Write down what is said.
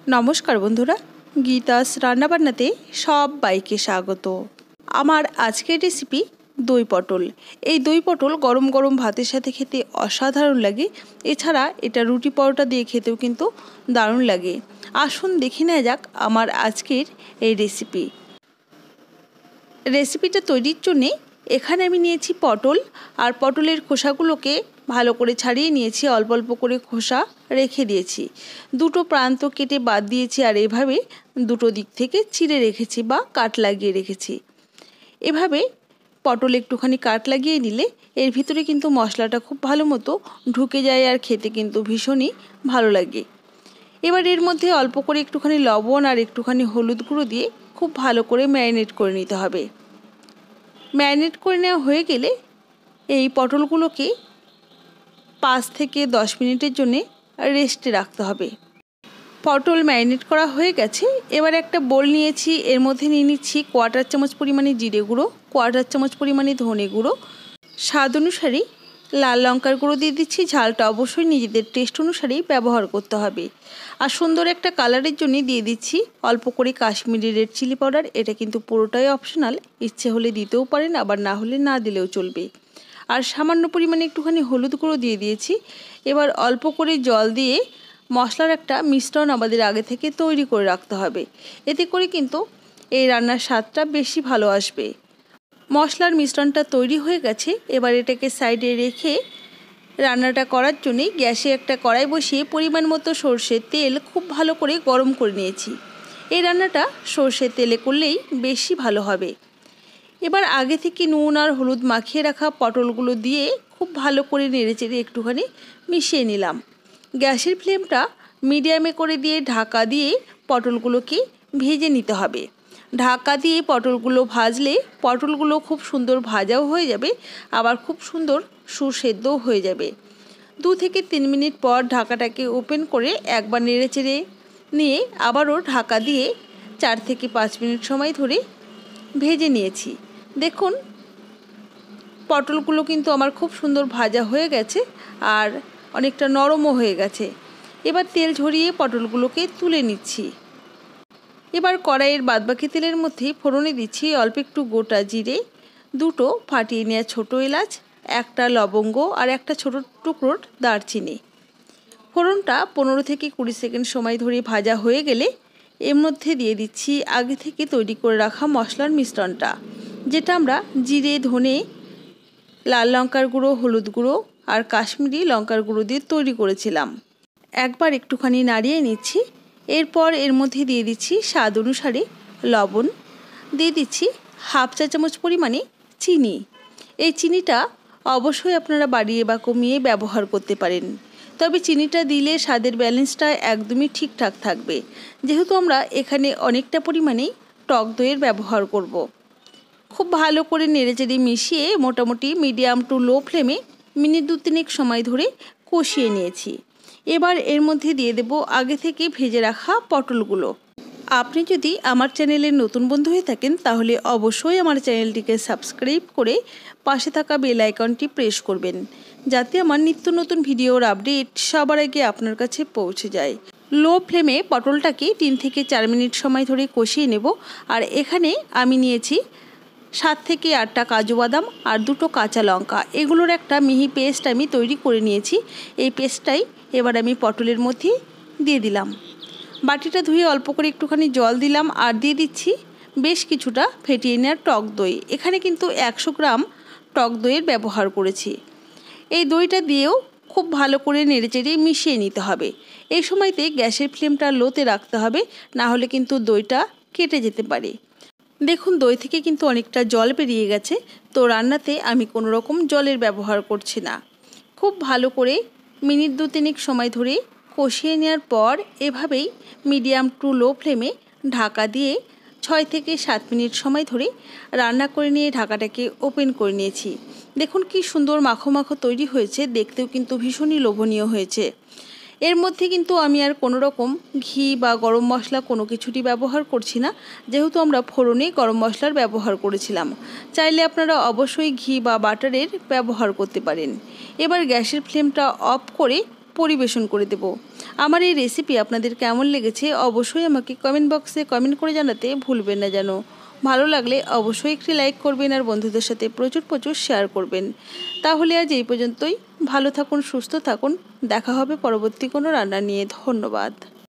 नमस्कार बंधुरा गीतास रान्नाबान्नाते सबाइके स्वागत। आमार आजकेर रेसिपि दई पटल। এই দই পটল গরম গরম ভাতের সাথে খেতে অসাধারণ লাগে। এছাড়া এটা রুটি পরোটা দিয়ে খেতেও কিন্তু দারুণ লাগে। আসুন দেখে নেওয়া যাক আমার আজকের এই রেসিপিটা তৈরির জন্য এখানে আমি নিয়েছি পটল আর পটলের খোসাগুলোকে ভালো করে ছাড়িয়ে নিয়েছি, অল্প অল্প করে খোসা রেখে দিয়েছি। দুটো প্রান্ত কেটে বাদ দিয়েছি আর এভাবে দুটো দিক থেকে চিড়ে রেখেছি বা কাট লাগিয়ে রেখেছি। এভাবে পটল একটুখানি কাট লাগিয়ে নিলে এর ভিতরে কিন্তু মশলাটা খুব ভালো মতো ঢুকে যায় আর খেতে কিন্তু ভীষণই ভালো লাগে। এবার এর মধ্যে অল্প করে একটুখানি লবণ আর একটুখানি হলুদ গুঁড়ো দিয়ে খুব ভালো করে ম্যারিনেট করে নিতে হবে। ম্যারিনেট করে নেওয়া হয়ে গেলে এই পটলগুলোকে 5 থেকে 10 মিনিটের জন্য রেস্টে রাখতে হবে। পটল ম্যারিনেট করা হয়ে গেছে। এবার একটা বোল নিয়েছি, এর মধ্যে নিয়ে নিচ্ছি 1/4 চামচ পরিমাণে জিরে গুঁড়ো, 1/4 চামচ পরিমাণে ধনে গুঁড়ো, স্বাদ অনুসারে লাল লঙ্কার গুঁড়ো দিয়ে দিচ্ছি। ঝালটা অবশ্যই নিজেদের টেস্ট অনুসারেই ব্যবহার করতে হবে। আর সুন্দর একটা কালারের জন্য দিয়ে দিচ্ছি অল্প করে কাশ্মীরি রেড চিলি পাউডার। এটা কিন্তু পুরোটাই অপশনাল, ইচ্ছে হলে দিতেও পারেন, আবার না হলে না দিলেও চলবে। আর সামান্য পরিমাণে একটুখানি হলুদ গুঁড়ো দিয়ে দিয়েছি। এবার অল্প করে জল দিয়ে মশলার একটা মিশ্রণ আমাদের আগে থেকে তৈরি করে রাখতে হবে। এতে করে কিন্তু এই রান্নার স্বাদটা বেশি ভালো আসবে। মশলার মিশ্রণটা তৈরি হয়ে গেছে। এবার এটাকে সাইডে রেখে রান্নাটা করার জন্যে গ্যাসে একটা কড়াই বসিয়ে পরিমাণ মতো সরষের তেল খুব ভালো করে গরম করে নিয়েছি। এই রান্নাটা সরষের তেলে করলেই বেশি ভালো হবে। এবার আগে থেকে নুন আর হলুদ মাখিয়ে রাখা পটলগুলো দিয়ে খুব ভালো করে নেড়েচেড়ে একটুখানি মিশিয়ে নিলাম। গ্যাসের ফ্লেমটা মিডিয়ামে করে দিয়ে ঢাকা দিয়ে পটলগুলোকে ভেজে নিতে হবে। ঢাকা দিয়ে পটলগুলো ভাজলে পটলগুলো খুব সুন্দর ভাজাও হয়ে যাবে, আবার খুব সুন্দর সুসেদ্ধও হয়ে যাবে। 2 থেকে 3 মিনিট পর ঢাকাটাকে ওপেন করে একবার নেড়েচেড়ে নিয়ে আবারও ঢাকা দিয়ে 4 থেকে 5 মিনিট সময় ধরে ভেজে নিয়েছি। দেখুন পটলগুলো কিন্তু আমার খুব সুন্দর ভাজা হয়ে গেছে আর অনেকটা নরমও হয়ে গেছে। এবার তেল ঝরিয়ে পটলগুলোকে তুলে নিচ্ছি। এবার কড়াইয়ের বাদবাকি তেলের মধ্যে ফোড়নে দিচ্ছি অল্প একটু গোটা জিরে, 2টো ফাটিয়ে নেওয়া ছোটো এলাচ, একটা লবঙ্গ আর একটা ছোটো টুকরোর দারচিনি। ফোড়নটা 15 থেকে 20 সেকেন্ড সময় ধরে ভাজা হয়ে গেলে এর মধ্যে দিয়ে দিচ্ছি আগে থেকে তৈরি করে রাখা মশলার মিশ্রণটা, যেটা আমরা জিরে, ধনে, লাল লঙ্কার গুঁড়ো, হলুদ গুঁড়ো আর কাশ্মীরি লঙ্কার গুঁড়ো দিয়ে তৈরি করেছিলাম। একবার একটুখানি নাড়িয়ে নিচ্ছি। এরপর এর মধ্যে দিয়ে দিচ্ছি স্বাদ অনুসারে লবণ, দিয়ে দিচ্ছি 1/2 চা চামচ পরিমাণে চিনি। এই চিনিটা অবশ্যই আপনারা বাড়িয়ে বা কমিয়ে ব্যবহার করতে পারেন, তবে চিনিটা দিলে স্বাদের ব্যালেন্সটা একদমই ঠিকঠাক থাকবে, যেহেতু আমরা এখানে অনেকটা পরিমাণেই টক দইয়ের ব্যবহার করব। খুব ভালো করে নেড়েচেড়ে মিশিয়ে মোটামুটি মিডিয়াম টু লো ফ্লেমে মিনিট 2-3 সময় ধরে কষিয়ে নিয়েছি। এবার এর মধ্যে দিয়ে দেব আগে থেকে ভেজে রাখা পটলগুলো। আপনি যদি আমার চ্যানেলের নতুন বন্ধু হয়ে থাকেন তাহলে অবশ্যই আমার চ্যানেলটিকে সাবস্ক্রাইব করে পাশে থাকা বেল আইকনটি প্রেস করবেন, যাতে আমার নিত্য নতুন ভিডিওর আপডেট সবার আগে আপনার কাছে পৌঁছে যায়। লো ফ্লেমে পটলটাকে 3 থেকে 4 মিনিট সময় ধরে কষিয়ে নেব। আর এখানে আমি নিয়েছি 7 থেকে 8টা কাজু বাদাম আর 2টো কাঁচা লঙ্কা। এগুলোর একটা মিহি পেস্ট আমি তৈরি করে নিয়েছি। এই পেস্টটাই এবার আমি পটলের মধ্যে দিয়ে দিলাম। বাটিটা ধুয়ে অল্প করে একটুখানি জল দিলাম আর দিয়ে দিচ্ছি বেশ কিছুটা ফেটিয়ে নেওয়া টক দই। এখানে কিন্তু 100 গ্রাম টক দইয়ের ব্যবহার করেছি। এই দইটা দিয়েও খুব ভালো করে নেড়েচেড়ে মিশিয়ে নিতে হবে। এই সময়তে গ্যাসের ফ্লেমটা লোতে রাখতে হবে, না হলে কিন্তু দইটা কেটে যেতে পারে। দেখুন দই থেকে কিন্তু অনেকটা জল বেরিয়ে গেছে, তো রান্নাতে আমি কোনো রকম জলের ব্যবহার করছি না। খুব ভালো করে মিনিট 2-3 সময় ধরে কষিয়ে নেওয়ার পর এভাবেই মিডিয়াম টু লো ফ্লেমে ঢাকা দিয়ে 6 থেকে 7 মিনিট সময় ধরে রান্না করে নিয়ে ঢাকাটাকে ওপেন করে নিয়েছি। দেখুন কি সুন্দর মাখো মাখো তৈরি হয়েছে, দেখতেও কিন্তু ভীষণই লোভনীয় হয়েছে। এর মধ্যে কিন্তু আমি আর কোনো রকম ঘি বা গরম মশলা কোনো কিছুরই ব্যবহার করছি না, যেহেতু আমরা ফোড়নে গরম মশলার ব্যবহার করেছিলাম। চাইলে আপনারা অবশ্যই ঘি বা বাটারের ব্যবহার করতে পারেন। এবার গ্যাসের ফ্লেমটা অফ করে পরিবেশন করে দেব। আমার এই রেসিপি আপনাদের কেমন লেগেছে অবশ্যই আমাকে কমেন্ট বক্সে কমেন্ট করে জানাতে ভুলবেন না যেন। ভালো লাগলে অবশ্যই একটি লাইক করবেন আর বন্ধুদের সাথে প্রচুর প্রচুর শেয়ার করবেন। তাহলে আজ এই পর্যন্তই। ভালো থাকুন, সুস্থ থাকুন। দেখা হবে পরবর্তী কোনো রান্না নিয়ে। ধন্যবাদ।